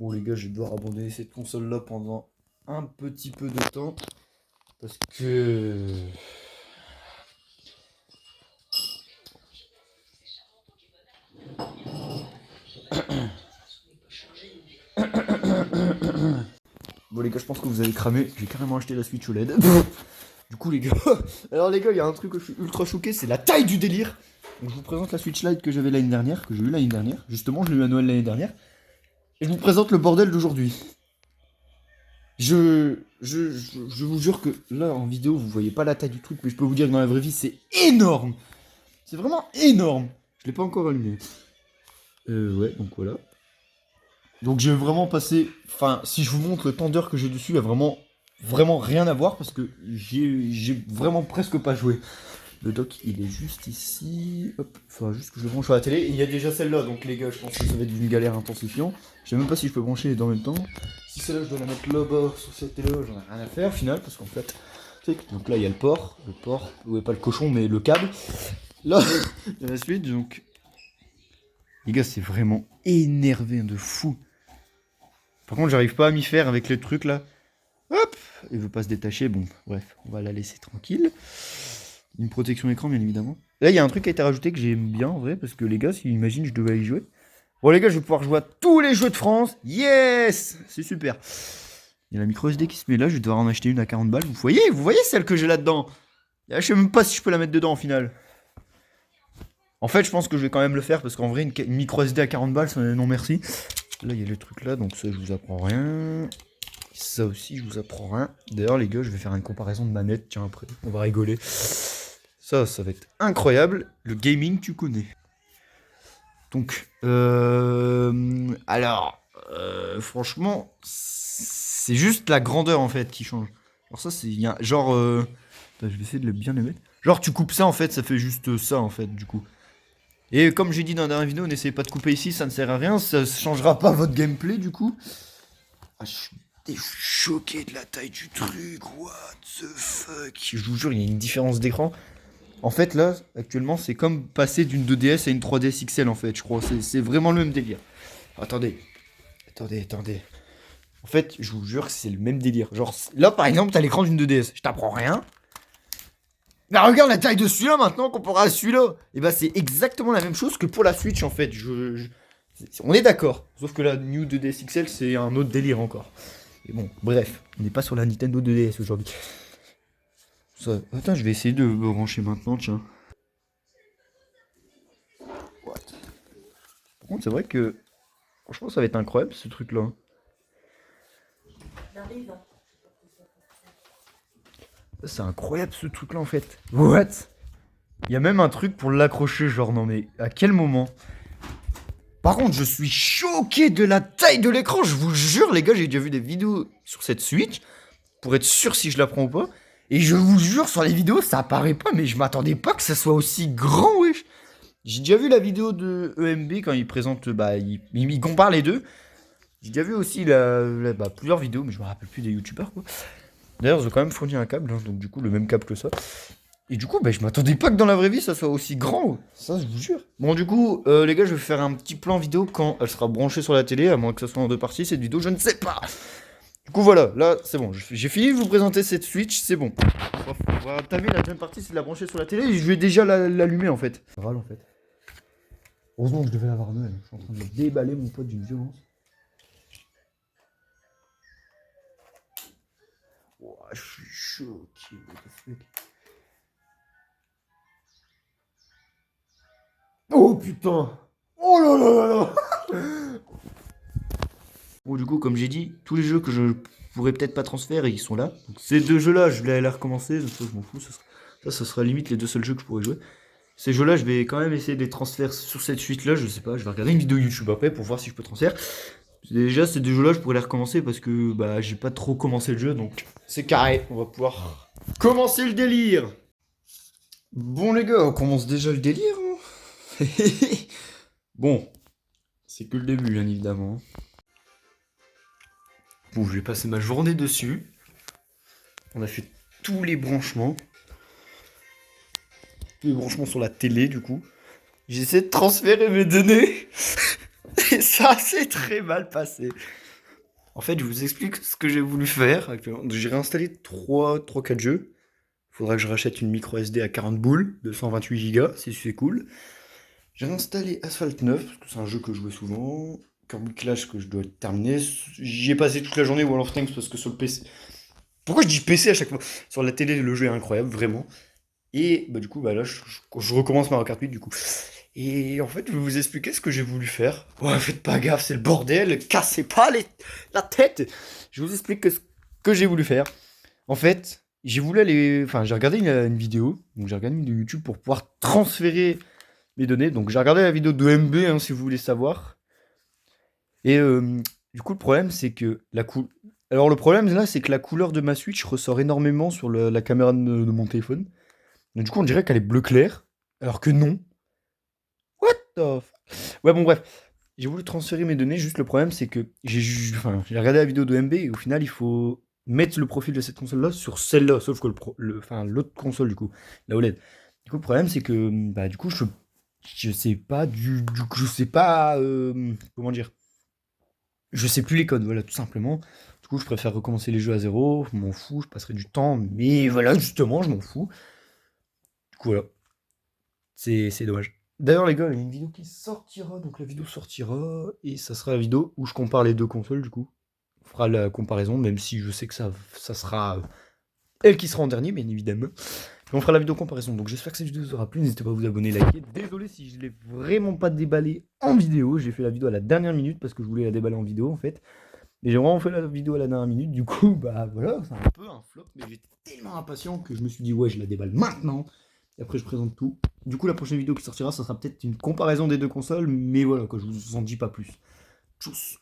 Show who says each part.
Speaker 1: Bon les gars, je vais devoir abandonner cette console là pendant un petit peu de temps. Parce que... Bon les gars, je pense que vous avez cramé. J'ai carrément acheté la Switch OLED. Du coup les gars... Alors les gars, il y a un truc que je suis ultra choqué, c'est la taille du délire. Donc je vous présente la Switch Lite que j'avais l'année dernière, que j'ai eu l'année dernière. Justement, je l'ai eu à Noël l'année dernière. Et je vous présente le bordel d'aujourd'hui. Je vous jure que là en vidéo vous voyez pas la taille du truc, mais je peux vous dire que dans la vraie vie c'est énorme. C'est vraiment énorme. Je l'ai pas encore allumé. Ouais, donc voilà. Donc j'ai vraiment passé. Enfin, si je vous montre le temps d'heures que j'ai dessus, il y a vraiment rien à voir parce que j'ai vraiment presque pas joué. Le dock il est juste ici. Hop, enfin juste que je le branche à la télé. Et il y a déjà celle-là, donc les gars, je pense que ça va être une galère intensifiant. Je sais même pas si je peux brancher les deux en même temps. Si celle-là je dois la mettre là-bas sur cette télé, j'en ai rien à faire au final, parce qu'en fait. Donc là il y a le port, où est pas le cochon mais le câble. Là, il y a la suite, donc. Les gars, c'est vraiment énervé de fou. Par contre, j'arrive pas à m'y faire avec le truc là. Hop, il veut pas se détacher. Bon, bref, on va la laisser tranquille. Une protection écran, bien évidemment. Là, il y a un truc qui a été rajouté que j'aime bien en vrai, parce que les gars, si imagine, je devais y jouer. Bon, les gars, je vais pouvoir jouer à tous les jeux de France. Yes, c'est super. Il y a la micro SD qui se met là. Je vais devoir en acheter une à 40 balles. Vous voyez celle que j'ai là-dedans. Je sais même pas si je peux la mettre dedans au final. En fait, je pense que je vais quand même le faire parce qu'en vrai, une micro SD à 40 balles, non merci. Là, il y a le truc là, donc ça, je vous apprends rien. Ça aussi, je vous apprends rien. D'ailleurs, les gars, je vais faire une comparaison de manette. Tiens, après, on va rigoler. Ça va être incroyable. Le gaming, tu connais. Donc, alors, franchement, c'est juste la grandeur en fait qui change. Alors ça, c'est genre, attends, je vais essayer de bien le mettre. Genre, tu coupes ça en fait, ça fait juste ça en fait, du coup. Et comme j'ai dit dans la dernière vidéo, n'essayez pas de couper ici, ça ne sert à rien, ça ne changera pas votre gameplay du coup. Ah, je suis choqué de la taille du truc, what the fuck. Je vous jure, il y a une différence d'écran. En fait, là, actuellement, c'est comme passer d'une 2DS à une 3DS XL, en fait, je crois. C'est vraiment le même délire. Attendez. En fait, je vous jure que c'est le même délire. Genre, là, par exemple, t'as l'écran d'une 2DS. Je t'apprends rien. Mais regarde la taille de celui-là maintenant comparé à celui-là. Et bah, c'est exactement la même chose que pour la Switch, en fait. On est d'accord. Sauf que la New 2DS XL, c'est un autre délire encore. Et bon, bref. On n'est pas sur la Nintendo 2DS aujourd'hui. Ça... Attends, je vais essayer de me brancher maintenant, tiens. What? Par contre, c'est vrai que... Franchement, ça va être incroyable, ce truc-là. C'est incroyable, ce truc-là, en fait. What? Il y a même un truc pour l'accrocher, genre, non mais, à quel moment? Par contre, je suis choqué de la taille de l'écran, je vous jure, les gars, j'ai déjà vu des vidéos sur cette Switch, pour être sûr si je la prends ou pas. Et je vous jure, sur les vidéos, ça apparaît pas, mais je m'attendais pas que ça soit aussi grand, wesh. J'ai déjà vu la vidéo de EMB quand il présente, bah, il compare les deux. J'ai déjà vu aussi plusieurs vidéos, mais je me rappelle plus des youtubeurs, quoi. D'ailleurs, ils ont quand même fourni un câble, hein, donc du coup, le même câble que ça. Et du coup, bah, je m'attendais pas que dans la vraie vie, ça soit aussi grand. Ça, je vous jure. Bon, du coup, les gars, je vais faire un petit plan vidéo quand elle sera branchée sur la télé, à moins que ça soit en deux parties, cette vidéo, je ne sais pas. Du coup, voilà, là, c'est bon. J'ai fini de vous présenter cette Switch, c'est bon. On va entamer la deuxième partie, c'est de la brancher sur la télé, et je vais déjà l'allumer, en fait. Râle, en fait. Heureusement que je devais l'avoir à Noël. Je suis en train de me déballer, mon pote, d'une violence. Oh, je suis choqué. What the fuck. Oh putain. Oh là là là là. Bon, du coup, comme j'ai dit, tous les jeux que je pourrais peut-être pas transférer, ils sont là. Donc, ces deux jeux-là, je vais les recommencer. Ça, je m'en fous. Ça sera limite les deux seuls jeux que je pourrais jouer. Ces jeux-là, je vais quand même essayer de les transférer sur cette suite-là. Je sais pas, je vais regarder une vidéo YouTube après pour voir si je peux transférer. Déjà, ces deux jeux-là, je pourrais les recommencer parce que bah, j'ai pas trop commencé le jeu. Donc, c'est carré. On va pouvoir commencer le délire. Bon, les gars, on commence déjà le délire. Hein. Bon, c'est que le début, bien évidemment. Bon, je vais passer ma journée dessus. On a fait tous les branchements. Tous les branchements sur la télé, du coup. J'essaie de transférer mes données. Et ça s'est très mal passé. En fait, je vous explique ce que j'ai voulu faire actuellement. J'ai réinstallé 3-4 jeux. Faudra que je rachète une micro SD à 40 boules de 128 Go, si c'est cool. J'ai réinstallé Asphalt 9, parce que c'est un jeu que je jouais souvent. Kirby Clash que je dois terminer. J'y ai passé toute la journée Wall of Tanks parce que sur le PC. Pourquoi je dis PC à chaque fois? Sur la télé, le jeu est incroyable, vraiment. Et bah, du coup, bah, là, je recommence Mario Kart 8 du coup. Et en fait, je vais vous expliquer ce que j'ai voulu faire. Ouais, faites pas gaffe, c'est le bordel, cassez pas la tête. Je vous explique ce que j'ai voulu faire. En fait, j'ai voulu aller. Enfin, j'ai regardé une vidéo. Donc, j'ai regardé une vidéo YouTube pour pouvoir transférer mes données. Donc, j'ai regardé la vidéo de MB, hein, si vous voulez savoir. Et du coup, le problème, c'est que Alors, le problème là, c'est que la couleur de ma Switch ressort énormément sur la caméra de mon téléphone. Donc, du coup, on dirait qu'elle est bleu clair. Alors que non. What the Ouais, bon, bref. J'ai voulu transférer mes données, juste le problème, c'est que j'ai regardé la vidéo de MB et au final, il faut mettre le profil de cette console-là sur celle-là, sauf que l'autre console, du coup, la OLED. Du coup, le problème, c'est que, bah, du coup, je sais pas, je sais pas, comment dire, je sais plus les codes, voilà, tout simplement. Du coup, je préfère recommencer les jeux à zéro, je m'en fous, je passerai du temps, mais voilà, justement, je m'en fous. Du coup, voilà, c'est dommage. D'ailleurs, les gars, il y a une vidéo qui sortira, donc la vidéo sortira, et ça sera la vidéo où je compare les deux consoles, du coup. On fera la comparaison, même si je sais que ça sera elle qui sera en dernier, bien évidemment. Et on fera la vidéo comparaison, donc j'espère que cette vidéo vous aura plu, n'hésitez pas à vous abonner, liker. Désolé si je l'ai vraiment pas déballé en vidéo, j'ai fait la vidéo à la dernière minute, parce que je voulais la déballer en vidéo, en fait. Et j'ai vraiment fait la vidéo à la dernière minute, du coup, bah voilà, c'est un peu un flop, mais j'étais tellement impatient que je me suis dit, ouais, je la déballe maintenant. Et après, je présente tout. Du coup, la prochaine vidéo qui sortira, ça sera peut-être une comparaison des deux consoles, mais voilà, quoi, je vous en dis pas plus. Tchuss.